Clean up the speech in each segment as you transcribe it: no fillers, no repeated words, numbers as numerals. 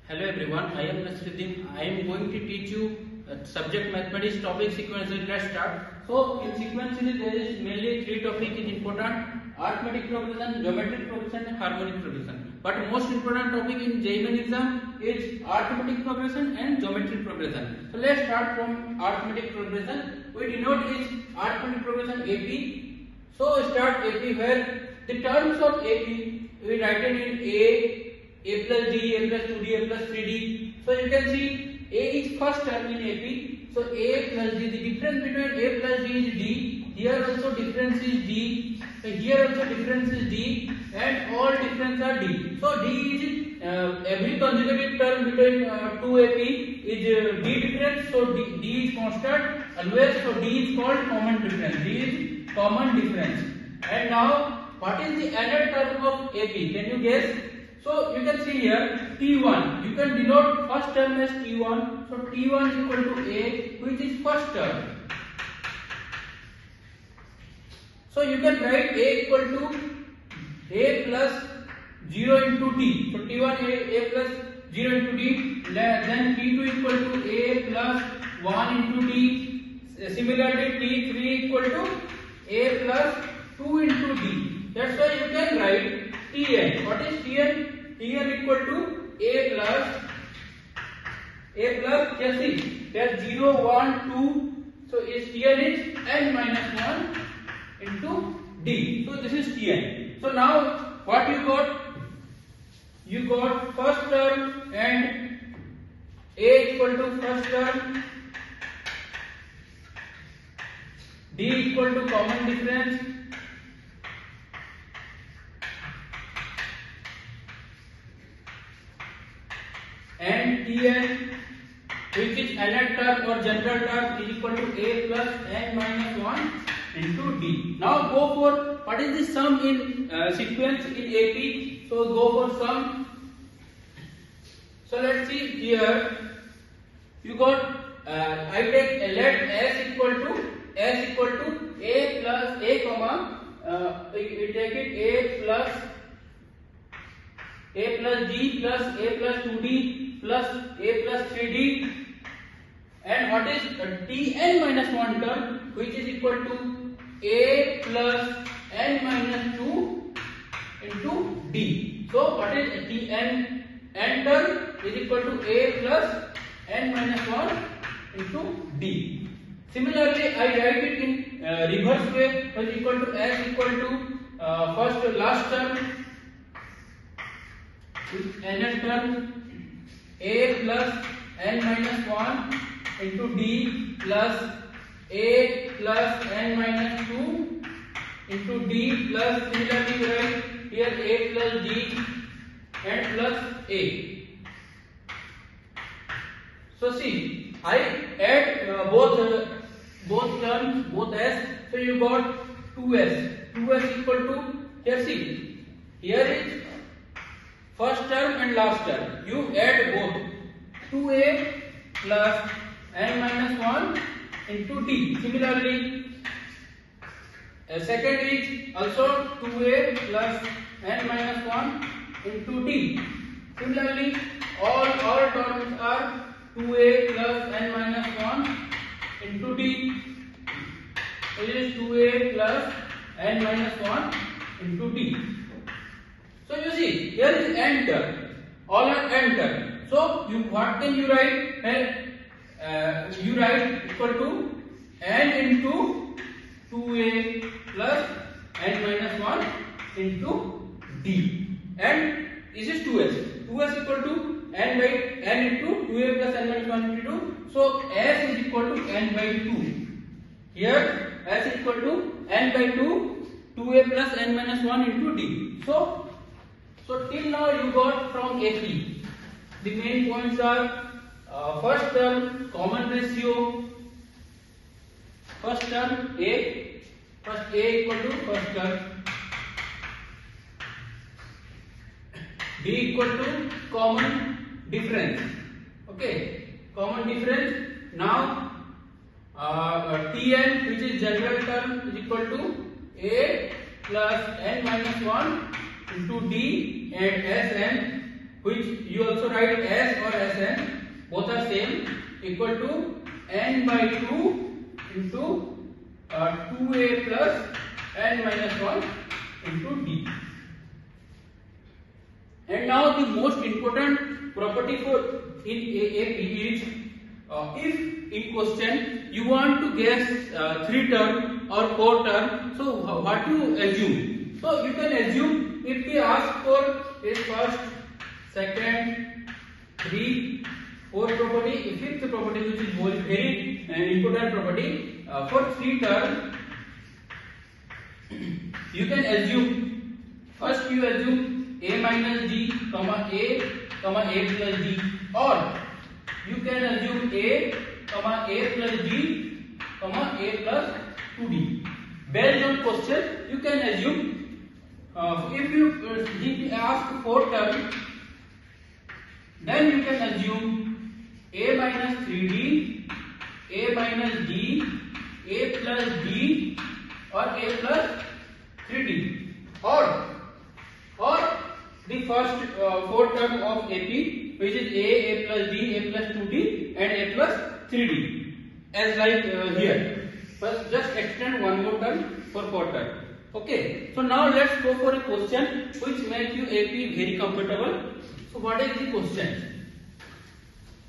Hello everyone, I am Nasruddin. I am going to teach you subject mathematics topic sequence. Let's start. So in sequence there is mainly three topics is important: arithmetic progression, geometric progression, and harmonic progression. But most important topic in JEE exam is arithmetic progression and geometric progression. So let's start from arithmetic progression. We denote is arithmetic progression AP. So start AP where the terms of AP we write it in A plus D, A plus 2D, A plus 3D. So you can see A is first term in AP. So A plus D, the difference between A plus D is D. Here also difference is D. Here also difference is D. And all difference are D. So D is every consecutive term between two AP is D difference. So D is constant always. So D is called common difference. D is common difference. And now what is the another term of AP? Can you guess? So you can see here T1. You can denote first term as T1. So T1 is equal to A, which is first term. So you can write A equal to A plus 0 into T. So T1 A plus 0 into T. Then T2 equal to A plus 1 into T. Similarly T3 equal to A plus 2 into D. That's why you can write Tn. What is Tn? Tn equal to A plus, just see, there 0, 1, 2, so is Tn is n minus 1 into D. So this is Tn. So now what you got? You got first term and A equal to first term, D equal to common difference, and Tn, which is nth term or general term, is equal to A plus n minus 1 into D. Now go for what is the sum in sequence in AP. So go for sum. So let's see here. You got I take let S equal to A plus A comma we take it A plus D plus A plus 2D plus A plus 3D, and what is Tn minus 1 term, which is equal to A plus n minus 2 into D. So what is Tn n term is equal to A plus n minus 1 into D. Similarly, I write it in reverse way, which is equal to S equal to first last term, with nth term A plus n minus 1 into D plus A plus n minus 2 into D plus, similarly we write here A plus D and plus A. So see, I add both terms, both S, so you got 2S. 2S equal to, here see, here is first term and last term. You add both. 2A plus n minus 1 into D. Similarly, second is also 2A plus n minus 1 into D. Similarly, all terms are 2A plus n minus 1 into D. It is 2A plus n minus 1 into D. So you see, here is n term, all are n term. So what can you write? You write equal to n into 2A plus n minus 1 into D, and this is 2S. 2S equal to n into 2A plus n minus 1 into 2. So S is equal to n by 2. Here S is equal to n by 2, 2A plus n minus 1 into D. So till now you got from AP. The main points are first term common ratio, first term A, first A equal to first term, D equal to common difference. Okay, common difference. Now Tn, which is general term, is equal to A plus n minus 1 into D, and Sn which you also write S or Sn, both are same, equal to n by 2 into 2a plus n minus 1 into d. And now the most important property for in AP is if in question you want to guess 3 term or 4 term, so what you assume? So you can assume if we ask for a first, second, 3, 4th property, 5th property, which is very important property for 3 term, you can assume first you assume a minus d comma a plus d, or you can assume a plus d a plus 2d. Based on question you can assume if you ask 4 term, then you can assume a minus 3d, a minus d, a plus d, or a plus 3d, or the first 4 term of AP, which is a plus d, a plus 2d, and a plus 3d, as like here. First, just extend one more term for 4 term. Okay. So now let's go for a question which makes you AP very comfortable. So what is the question?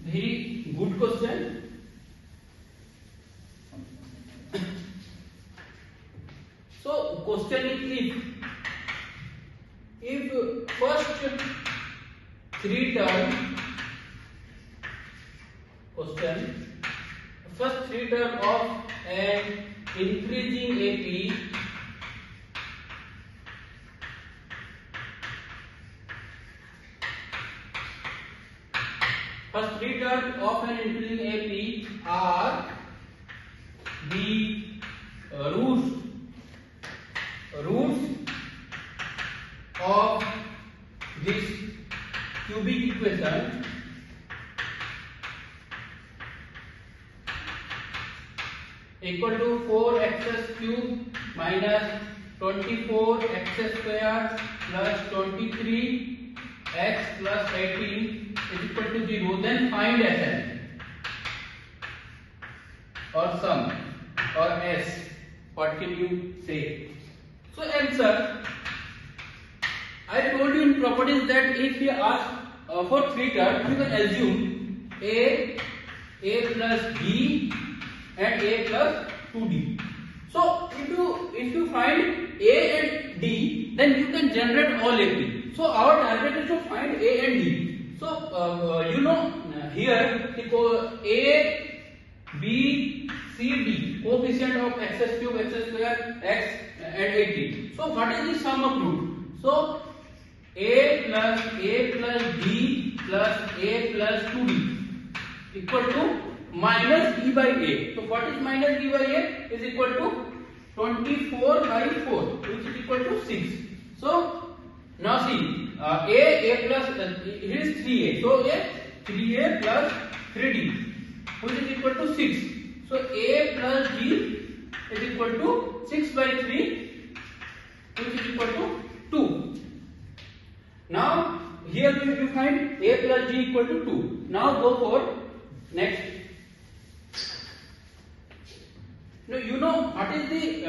Very good question. So question is if first 3 term of an increasing AP are the roots of this cubic equation equal to 4x cube minus 24x square plus 23x plus 18 is equal to 0, then find Sn or sum or S. What can you say? So answer, I told you in properties that if you ask for 3 terms, you can assume a plus b and a plus 2d. So if you find a and d, then you can generate all AP. So our target is to find a and d. So here a, b, c, d, coefficient of x cube, x square, x and 18. So what is the sum of root? So a plus d plus a plus 2d equal to minus d by a. So what is minus d by a? Is equal to 24 by 4, which is equal to 6. So now see, a plus here is 3a. So 3a plus 3d, which is equal to 6. So a plus d is equal to 6 by 3, which is equal to 2. Now here you find a plus d equal to 2. Now go for next. Now you know what is the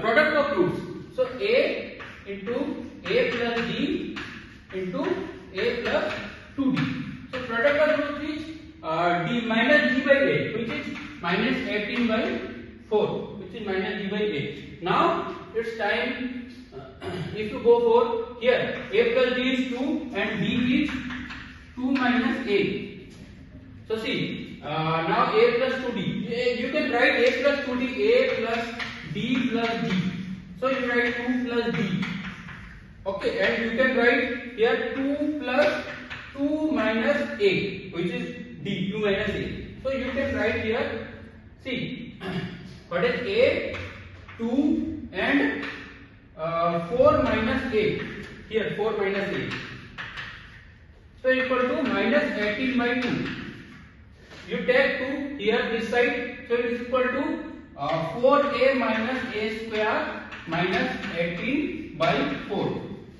product of roots. So a into a plus d into a plus 2d. So product of roots is d minus d by a, which is minus 18 by 4, which is minus d by a. Now it's time. If you go for here, a plus d is 2 and b is 2 minus a. So see, now a plus 2d. You can write a plus 2d, a plus d plus d. So you write 2 plus d. Okay, and you can write here 2 plus 2 minus a, which is d, 2 minus a. So you can write here, see, what is a, 2 and 4 minus a, here 4 minus a. So equal to minus 18 by 2. You take 2 here this side, so it is equal to 4a minus a square minus 18 by 4.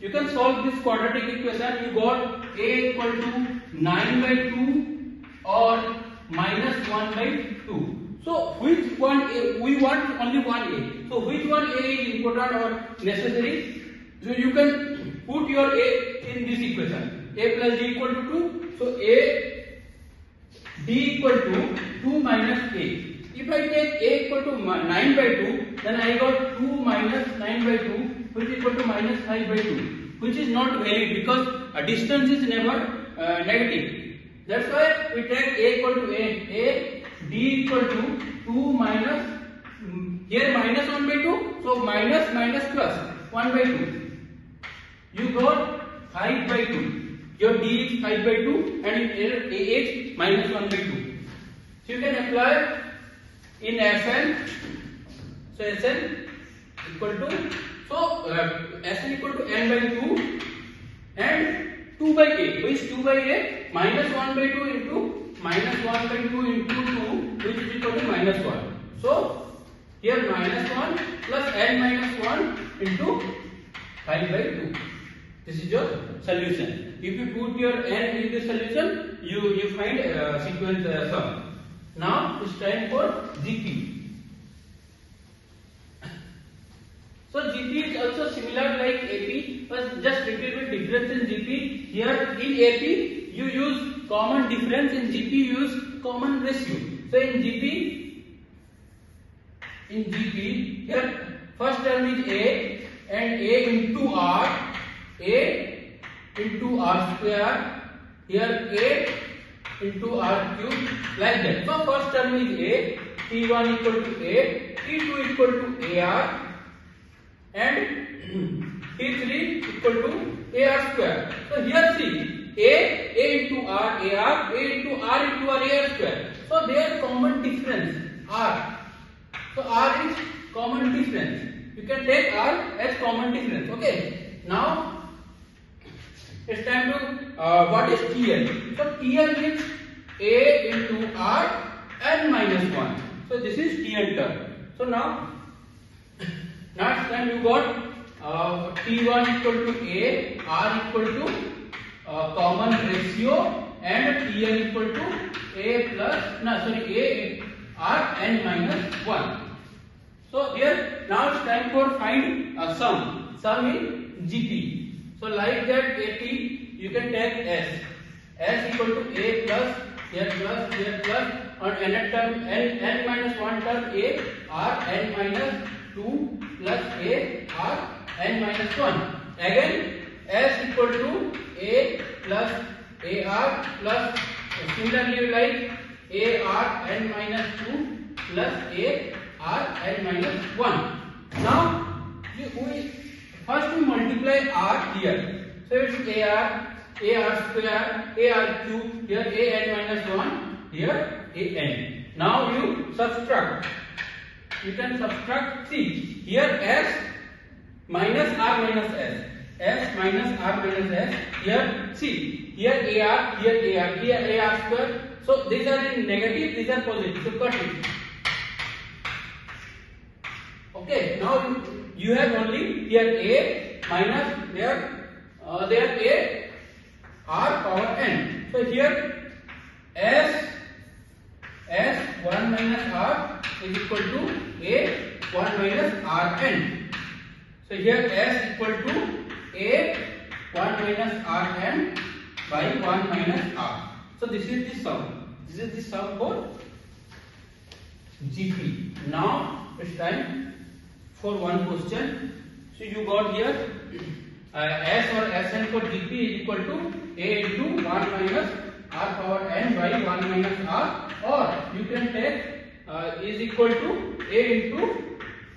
you can solve this quadratic equation. You got a equal to 9 by 2 or minus 1 by 2. So which one we want only one a. So which one a is important or necessary? So you can put your a in this equation. A plus d equal to 2. So a d equal to 2 minus a. If I take a equal to 9 by 2, then I got 2 minus 9 by 2, which is equal to minus 5 by 2, which is not valid because a distance is never negative. That's why we take a equal to a d equal to 2 minus, here minus 1 by 2, so minus minus plus 1 by 2. You got 5 by 2. Your d is 5 by 2 and in a is minus 1 by 2. So you can apply in Sn. So Sn equal to, so Sn equal to n by 2 and 2 by a, which 2 by a minus 1 by 2 into minus 1 by 2 into 2, which is equal to minus 1. So here minus 1 plus n minus 1 into 5 by 2. This is your solution. If you put your n in the solution, you find sequence sum. Now it's time for GP. So GP is also similar like AP, but just little bit difference in GP. Here in AP you use common difference, in GP you use common ratio. So in GP here first term is A and A into R, A into R square, here A into R cube, like that. So first term is A, T1 equal to A, T2 equal to AR and T3 equal to AR square. So here see, A into R, AR, A into R into R, AR square. So their common difference R. So R is common difference. You can take R as common difference. Okay. Now it's time to what is TL? So TL is A into R n minus 1. So this is TN term. So now next time you got T1 equal to A, R equal to common ratio and TL equal to A plus, A R n minus 1. So here now it's time for find a sum. Sum in GP. So like that AT you can take S equal to A plus, here on n term n minus 1 term A R n minus 2 plus A R n minus 1. Again S equal to A plus AR plus similarly like AR n minus 2 plus AR n minus 1. Now first we multiply R here. So it's AR square, AR cube, here AN minus 1, here AN. Now you subtract. You can subtract, see, here S minus R minus S. S minus R minus S. Here, see, here AR, here AR square. So these are in negative, these are positive. So cut it. Okay, now you have only here A minus there A R power n. So here S 1 minus R is equal to A 1 minus R n. So here S equal to A 1 minus R n by 1 minus R. So this is the sum. This is the sum for GP. Now it's time for one question. So you got here S or Sn for GP is equal to A into 1 minus R power n by 1 minus R, or you can take is equal to A into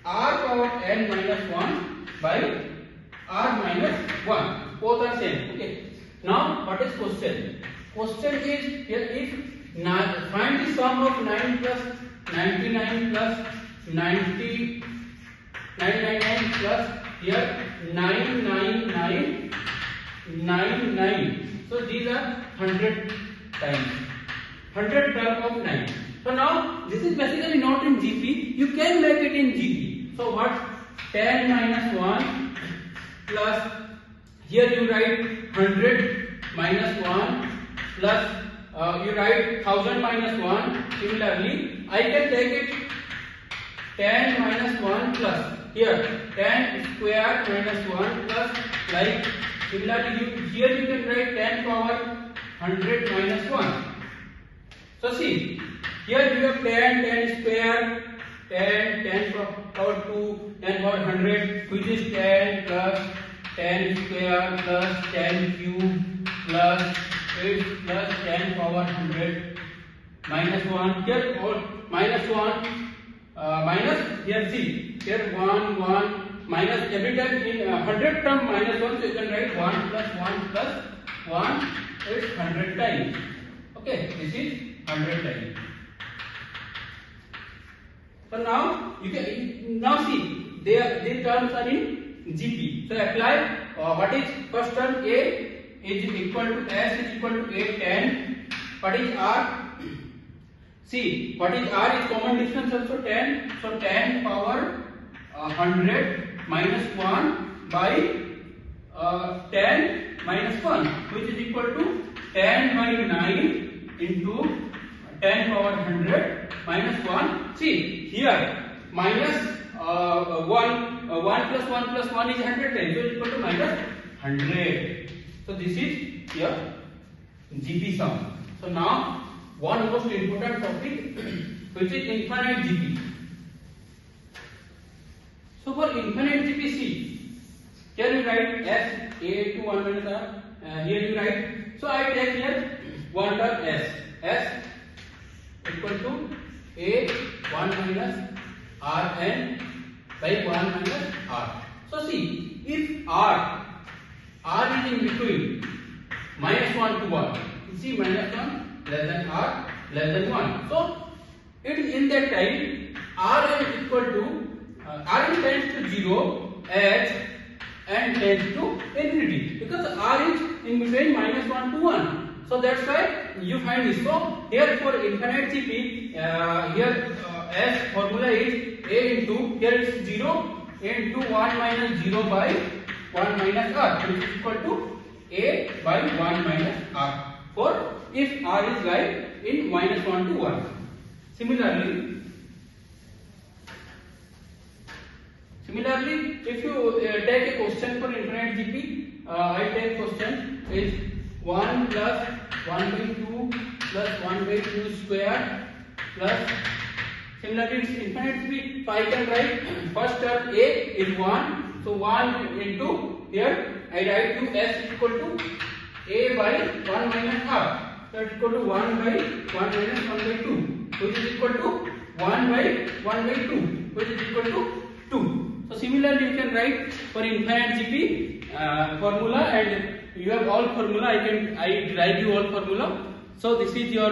R power n minus 1 by R minus 1. Both are same. Okay. Now what is question? Question is here if find the sum of 9 plus 99 plus 999 plus here 999. So these are 100 times. 100 term of 9. So now this is basically not in GP. You can make it in GP. So what? 10 minus 1 plus here you write 100 minus 1 plus you write 1000 minus 1. Similarly, I can take it 10 minus 1 plus here 10 square minus 1 plus like similarly here you can write 10 power 100 minus 1. So see, here you have 10 square, 10 power 2, 10 power 100, which is 10 plus 10 square plus 10 cube plus 8 plus 10 power 100 minus 1. Here all minus 1 minus here see here 1 minus every time in 100 term minus 1, so you can write 1 plus 1 is 100 times. Okay, this is 100 times. So now you can now see these terms are in GP. So apply what is first term A is equal to S is equal to 8 10. What is R? See what is R is common distance also 10. So 10 power 100 minus 1 by 10 minus 1, which is equal to 10 by 9 into 10 power 100 minus 1. See here minus 1 plus 1 plus 1 is 100 times, so it is equal to minus 100. So this is your GP sum. So now one most important topic which is infinite GP. So for infinite GP, see here you write S A to 1 minus R. Here you write. So I take here one term S equal to A 1 minus R n by 1 minus R. So see if R is in between minus 1 to 1. You see minus 1 less than R less than 1. So it is in that time R is equal to R tends to 0 as and tends to infinity because R is in between minus 1 to 1. So that's why you find this. So here for infinite GP, here S formula is A into here is 0 into 1 minus 0 by 1 minus R, which is equal to A by 1 minus R. For if R is like in minus 1 to 1. Similarly, if you take a question for infinite GP, I take question is 1 plus 1 by 2 plus 1 by 2 square plus similarly it's infinite GP. So I can write first term A is 1, so 1 into here I write to S equal to A by 1 minus R. So it's equal to 1 by 1 minus 1 by 2, which is equal to 1 by 1 by 2, which is equal to 2. So similarly you can write for infinite GP formula, and you have all formula. I write you all formula. So this is your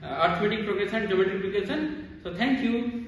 arithmetic progression, geometric progression. So thank you.